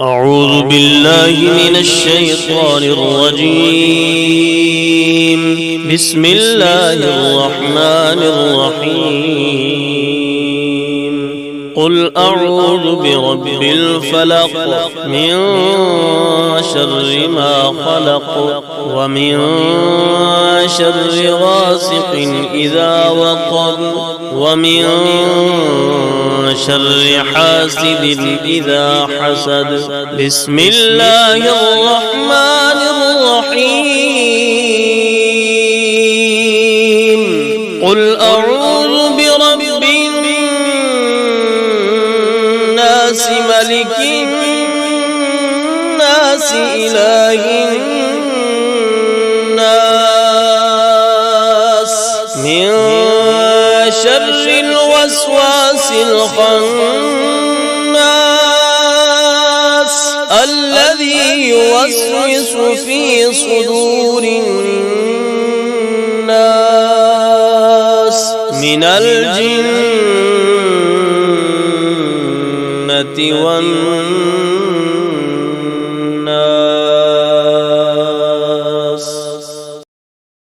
أعوذ بالله من الشيطان الرجيم. بسم الله الرحمن الرحيم. قل أعوذ برب الفلق من شر ما خلق ومن شر غاسق إذا وقب ومن شر حاسد إذا حسد. بسم الله الرحمن الرحيم. قل أعوذ برب الناس ملك الناس إله الناس من شر الوسواس الخناس الذي يوسوس في صدور الناس من الجن